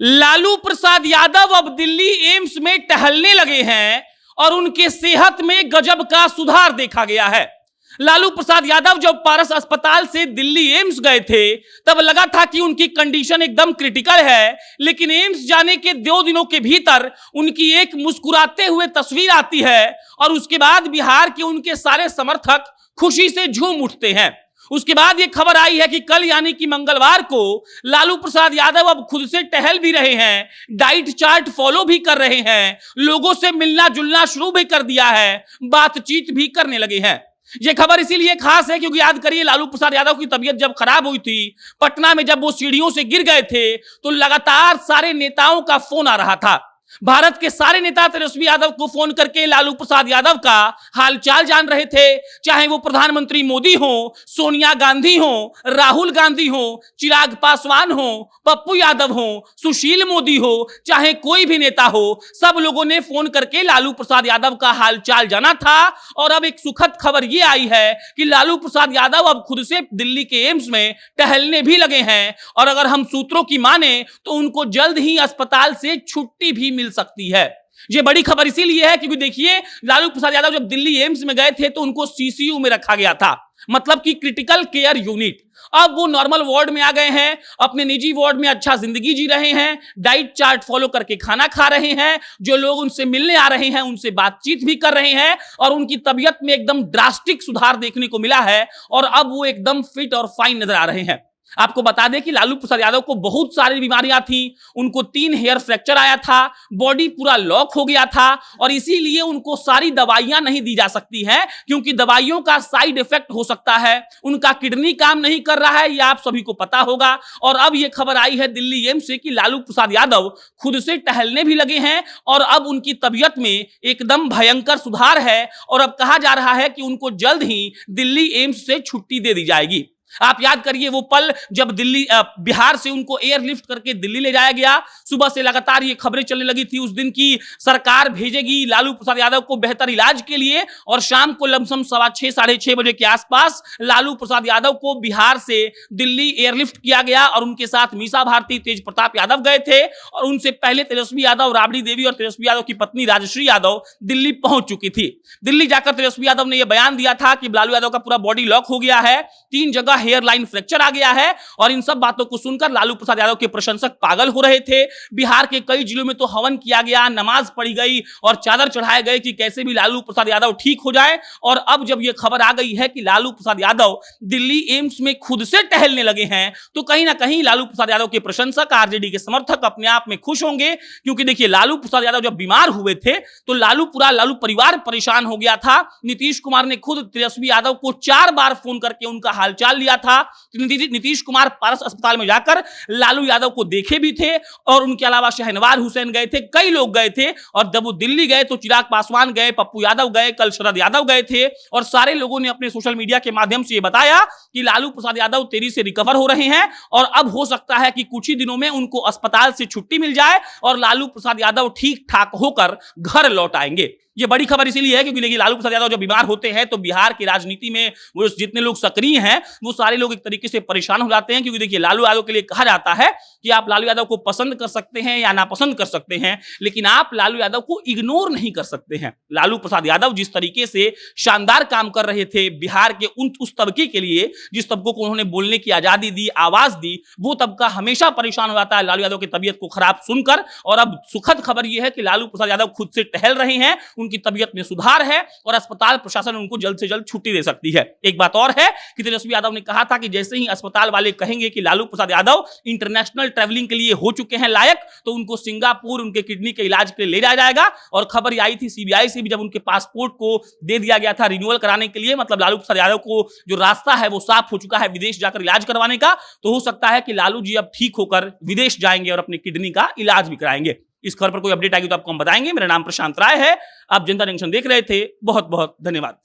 लालू प्रसाद यादव अब दिल्ली एम्स में टहलने लगे हैं और उनके सेहत में गजब का सुधार देखा गया है। लालू प्रसाद यादव जब पारस अस्पताल से दिल्ली एम्स गए थे तब लगा था कि उनकी कंडीशन एकदम क्रिटिकल है, लेकिन एम्स जाने के 2 दिनों के भीतर उनकी एक मुस्कुराते हुए तस्वीर आती है और उसके बाद बिहार के उनके सारे समर्थक खुशी से झूम उठते हैं। उसके बाद यह खबर आई है कि कल यानी कि मंगलवार को लालू प्रसाद यादव अब खुद से टहल भी रहे हैं, डाइट चार्ट फॉलो भी कर रहे हैं, लोगों से मिलना जुलना शुरू भी कर दिया है, बातचीत भी करने लगे हैं। यह खबर इसीलिए खास है क्योंकि याद करिए लालू प्रसाद यादव की तबीयत जब खराब हुई थी, पटना में जब वो सीढ़ियों से गिर गए थे तो लगातार सारे नेताओं का फोन आ रहा था। भारत के सारे नेता तेजस्वी यादव को फोन करके लालू प्रसाद यादव का हालचाल जान रहे थे, चाहे वो प्रधानमंत्री मोदी हो, सोनिया गांधी हो, राहुल गांधी हो, चिराग पासवान हो, पप्पू यादव हो, सुशील मोदी हो, चाहे कोई भी नेता हो, सब लोगों ने फोन करके लालू प्रसाद यादव का हालचाल जाना था। और अब एक सुखद खबर यह आई है कि लालू प्रसाद यादव अब खुद से दिल्ली के एम्स में टहलने भी लगे हैं और अगर हम सूत्रों की माने तो उनको जल्द ही अस्पताल से छुट्टी भी मिल सकती है। यह बड़ी खबर इसीलिए है क्योंकि देखिए लालू प्रसाद यादव जब दिल्ली एम्स में गए थे तो उनको सीसीयू में रखा गया था, मतलब कि क्रिटिकल केयर यूनिट। अब वो नॉर्मल वार्ड में आ गए हैं, अपने निजी वार्ड में अच्छा जिंदगी जी रहे हैं, डाइट चार्ट फॉलो करके खाना खा रहे हैं, जो लोग उनसे मिलने आ रहे हैं उनसे बातचीत भी कर रहे हैं और उनकी तबीयत में एकदम ड्रास्टिक सुधार देखने को मिला है और अब वो एकदम फिट और फाइन नजर आ रहे हैं। आपको बता दें कि लालू प्रसाद यादव को बहुत सारी बीमारियां थी, उनको 3 हेयर फ्रैक्चर आया था, बॉडी पूरा लॉक हो गया था और इसीलिए उनको सारी दवाइयां नहीं दी जा सकती हैं क्योंकि दवाइयों का साइड इफेक्ट हो सकता है। उनका किडनी काम नहीं कर रहा है, यह आप सभी को पता होगा। और अब यह खबर आई है दिल्ली एम्स से कि लालू प्रसाद यादव खुद से टहलने भी लगे हैं और अब उनकी तबीयत में एकदम भयंकर सुधार है और अब कहा जा रहा है कि उनको जल्द ही दिल्ली एम्स से छुट्टी दे दी जाएगी। आप याद करिए वो पल जब बिहार से उनको एयरलिफ्ट करके दिल्ली ले जाया गया। सुबह से लगातार ये खबरें चलने लगी थी उस दिन की सरकार भेजेगी लालू प्रसाद यादव को बेहतर इलाज के लिए और शाम को लमसम 6:15 साढ़े 6 बजे के आसपास लालू प्रसाद यादव को बिहार से दिल्ली एयरलिफ्ट किया गया और उनके साथ मीसा भारती, तेज प्रताप यादव गए थे और उनसे पहले तेजस्वी यादव, राबड़ी देवी और तेजस्वी यादव की पत्नी राजश्री यादव दिल्ली पहुंच चुकी थी। दिल्ली जाकर तेजस्वी यादव ने यह बयान दिया था कि लालू यादव का पूरा बॉडी लॉक हो गया है, 3 जगह हेयर लाइन फ्रैक्चर आ गया है और इन सब बातों को सुनकर लालू प्रसाद यादव के प्रशंसक पागल हो रहे थे। बिहार के कई जिलों में तो हवन किया गया, नमाज पढ़ी गई और चादर चढ़ाए गए कि कैसे भी लालू प्रसाद यादव ठीक हो जाए। और अब जब यह खबर आ गई है कि लालू प्रसाद यादव दिल्ली एम्स में खुद से टहलने लगे हैं तो कहीं ना कहीं लालू प्रसाद यादव के प्रशंसक, आरजेडी के समर्थक अपने आप में खुश होंगे क्योंकि देखिए लालू प्रसाद यादव जब बीमार हुए थे तो लालू परिवार परेशान हो गया था। नीतीश कुमार ने खुद तेजस्वी यादव को 4 बार फोन करके उनका हालचाल लिया था। नीतीश कुमार पारस अस्पताल में जाकर लालू यादव को देखे भी थे और उनके अलावा शहनवाज हुसैन गए थे, कई लोग गए थे और जब वो दिल्ली गए तो चिराग पासवान गए, पप्पू यादव गए, कल शरद यादव गए थे और सारे लोगों ने अपने सोशल मीडिया के माध्यम से ये बताया कि लालू प्रसाद यादव तेजी से रिकवर हो रहे हैं और अब हो सकता है कि कुछ ही दिनों में उनको अस्पताल से छुट्टी मिल जाए और लालू प्रसाद यादव ठीक ठाक होकर घर लौट आएंगे। ये बड़ी खबर इसीलिए है क्योंकि देखिए लालू प्रसाद यादव जब बीमार होते हैं तो बिहार की राजनीति में वो जितने लोग सक्रिय हैं वो सारे लोग एक तरीके से परेशान हो जाते हैं क्योंकि देखिए लालू यादव के लिए कहा जाता है कि आप लालू यादव को पसंद कर सकते हैं या नापसंद कर सकते हैं लेकिन आप लालू यादव को इग्नोर नहीं कर सकते हैं। लालू प्रसाद यादव जिस तरीके से शानदार काम कर रहे थे बिहार के उस तबके के लिए जिस तबकों को उन्होंने बोलने की आजादी दी, आवाज दी, वो तबका हमेशा परेशान हो जाता है लालू यादव की तबीयत को खराब सुनकर। और अब सुखद खबर यह है कि लालू प्रसाद यादव खुद से टहल रहे हैं, उनकी तबीयत में सुधार है और अस्पताल प्रशासन उनको जल्द से जल्द छुट्टी दे सकती है। एक बात और है कि तेजस्वी यादव ने कहा था कि जैसे ही अस्पताल वाले कहेंगे कि लालू प्रसाद यादव इंटरनेशनल ट्रैवलिंग के लिए हो चुके हैं लायक तो उनको सिंगापुर उनके किडनी के इलाज के लिए ले जाया जाएगा। और खबर आई थी सीबीआई से भी जब उनके पासपोर्ट को दे दिया गया था रिन्यूअल कराने के लिए, मतलब लालू प्रसाद यादव को जो रास्ता है वो साफ हो चुका है विदेश जाकर इलाज करवाने का, तो हो सकता है कि लालू जी अब ठीक होकर विदेश जाएंगे और अपने किडनी का इलाज भी कराएंगे। इस खबर पर कोई अपडेट आएगी तो आपको हम बताएंगे। मेरा नाम प्रशांत राय है, आप जनता जंक्शन देख रहे थे। बहुत बहुत धन्यवाद।